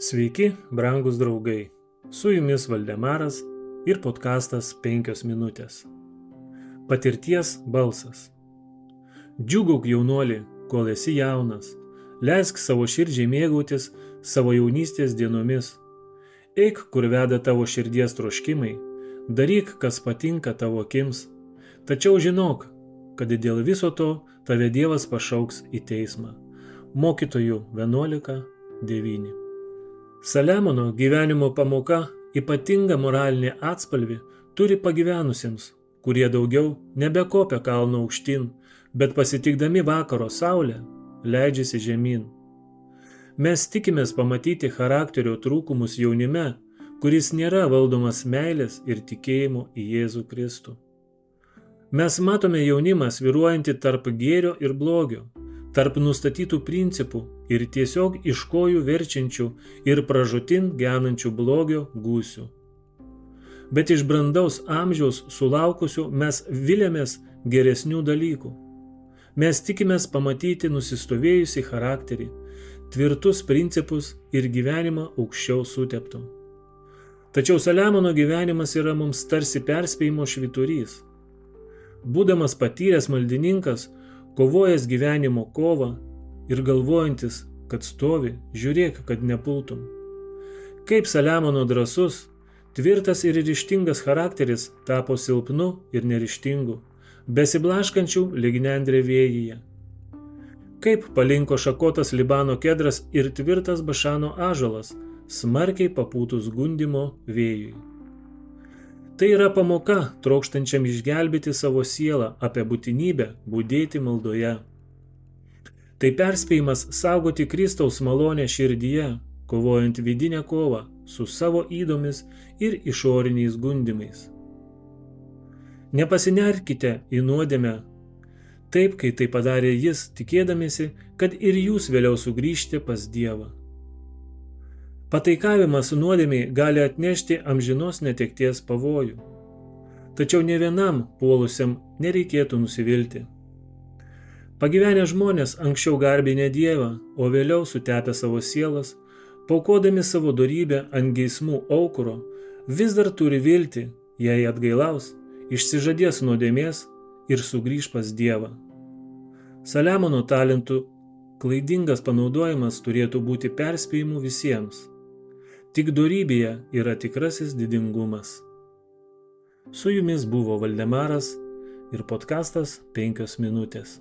Sveiki, brangūs draugai. Su jumis Valdemaras ir podkastas 5 minutės. Patirties balsas. Džiūgauk, jaunuoli, kol esi jaunas. Leisk savo širdžiai mėgautis savo jaunystės dienomis. Eik, kur veda tavo širdies troškimai. Daryk, kas patinka tavo akims. Tačiau žinok, kad dėl viso to tave Dievas pašauks į teismą. Mokytojų 11:9. Saliamono gyvenimo pamoka ypatingą moralinį atspalvį turi pagyvenusiems, kurie daugiau nebekopia kalno aukštyn, bet pasitikdami vakaro saulę leidžiasi žemyn. Mes tikimės pamatyti charakterio trūkumus jaunime, kuris nėra valdomas meilės ir tikėjimo į Jėzų Kristų. Mes matome jaunimą svyruojantį tarp gėrio ir blogio, tarp nustatytų principų ir tiesiog iš kojų verčiančių ir pražūtin genančių blogio gūsių. Bet iš brandaus amžiaus sulaukusių mes viliamės geresnių dalykų. Mes tikimės pamatyti nusistovėjusį charakterį, tvirtus principus ir gyvenimą aukščiau suteptų. Tačiau Saliamono gyvenimas yra mums tarsi perspėjimo švyturys. Būdamas patyręs maldininkas, kovojęs gyvenimo kovą ir galvojantis, kad stovi, žiūrėk, kad nepultum. Kaip Saliamono drąsus, tvirtas ir ryžtingas charakteris tapo silpnu ir neryžtingu, besiblaškančių lyg nendrė vėjyje. Kaip palinko šakotas Libano kedras ir tvirtas Bašano ąžuolas, smarkiai papūtus gundimo vėjui. Tai yra pamoka trokštančiam išgelbėti savo sielą apie būtinybę budėti maldoje. Tai perspėjimas saugoti Kristaus malonę širdyje, kovojant vidinę kovą su savo ydomis ir išoriniais gundimais. Nepasinerkite į nuodėmę, taip kai tai padarė jis, tikėdamiesi, kad ir jūs vėliau sugrįžti pas Dievą. Pataikavimas nuodėmei gali atnešti amžinos netekties pavojų. Tačiau ne vienam puolusiam nereikėtų nusivilti. Pagyvenę žmonės anksčiau garbinę Dievą, o vėliau sutepę savo sielas, paukodami savo dorybę ant geismų aukuro, vis dar turi viltį, jei atgailaus, išsižadės nuodėmės ir sugrįž pas Dievą. Saliamono talentų klaidingas panaudojimas turėtų būti perspėjimu visiems. Tik dorybėje yra tikrasis didingumas. Su jumis buvo Valdemaras ir podkastas 5 minutės.